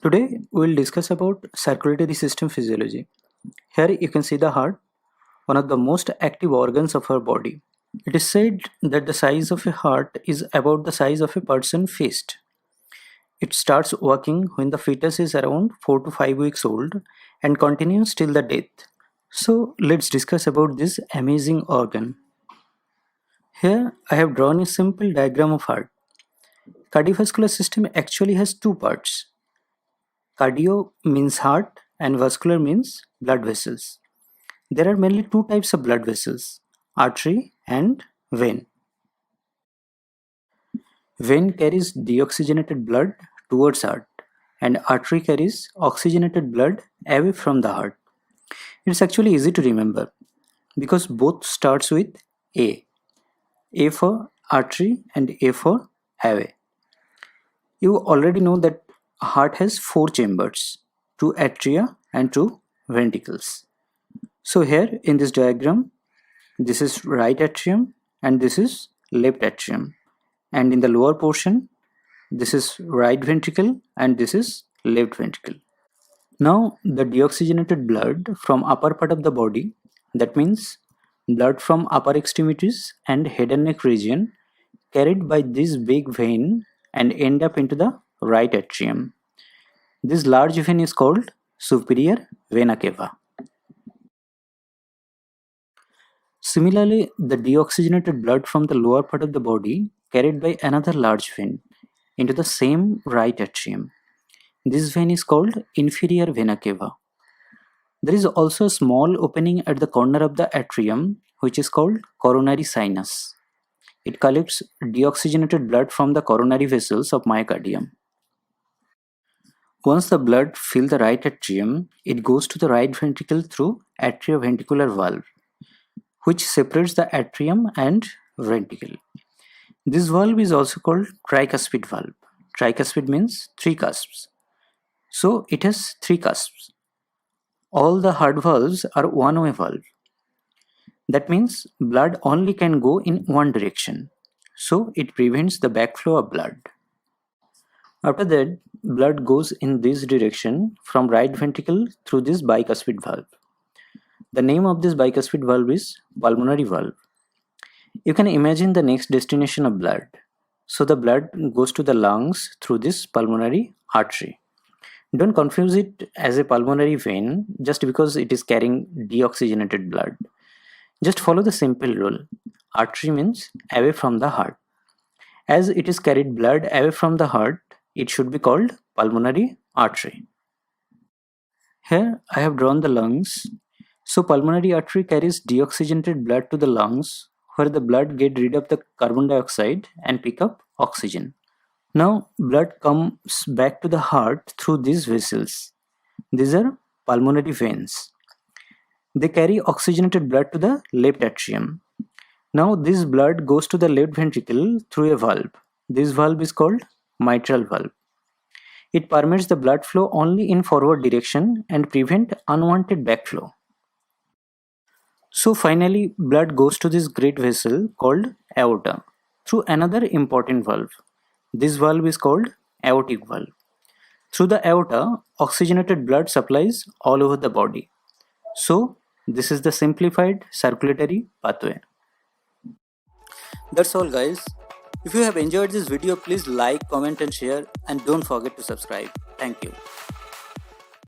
Today we will discuss about circulatory system physiology. Here you can see the heart, one of the most active organs of our body. It is said that the size of a heart is about the size of a person's fist. It starts working when the fetus is around 4 to 5 weeks old and continues till the death. So let's discuss about this amazing organ. Here I have drawn a simple diagram of heart. Cardiovascular system actually has two parts. Cardio means heart and vascular means blood vessels. There are mainly two types of blood vessels, artery and vein. Vein carries deoxygenated blood towards heart and artery carries oxygenated blood away from the heart. It's actually easy to remember because both starts with A. A for artery and A for away. You already know that heart has four chambers, two atria and two ventricles. So here in this diagram, this is right atrium and this is left atrium, and in the lower portion this is right ventricle and this is left ventricle. Now the deoxygenated blood from upper part of the body, that means blood from upper extremities and head and neck region, carried by this big vein and end up into the right atrium. This large vein is called superior vena cava. Similarly, the deoxygenated blood from the lower part of the body carried by another large vein into the same right atrium. This vein is called inferior vena cava. There is also a small opening at the corner of the atrium which is called coronary sinus. It collects deoxygenated blood from the coronary vessels of myocardium. Once the blood fills the right atrium, it goes to the right ventricle through atrioventricular valve, which separates the atrium and ventricle. This valve is also called tricuspid valve. Tricuspid means three cusps. So it has three cusps. All the heart valves are one-way valve. That means blood only can go in one direction. So it prevents the backflow of blood. After that, blood goes in this direction from right ventricle through this bicuspid valve. The name of this bicuspid valve is pulmonary valve. You can imagine the next destination of blood. So the blood goes to the lungs through this pulmonary artery. Don't confuse it as a pulmonary vein just because it is carrying deoxygenated blood. Just follow the simple rule. Artery means away from the heart. As it is carried blood away from the heart, it should be called pulmonary artery. Here I have drawn the lungs. So pulmonary artery carries deoxygenated blood to the lungs where the blood get rid of the carbon dioxide and pick up oxygen. Now blood comes back to the heart through these vessels. These are pulmonary veins. They carry oxygenated blood to the left atrium. Now this blood goes to the left ventricle through a valve. This valve is called mitral valve. It permits the blood flow only in forward direction and prevent unwanted backflow. So finally, blood goes to this great vessel called aorta through another important valve. This valve is called aortic valve. Through the aorta, oxygenated blood supplies all over the body. So this is the simplified circulatory pathway. That's all guys. If you have enjoyed this video, please like, comment and share, and don't forget to subscribe. Thank you.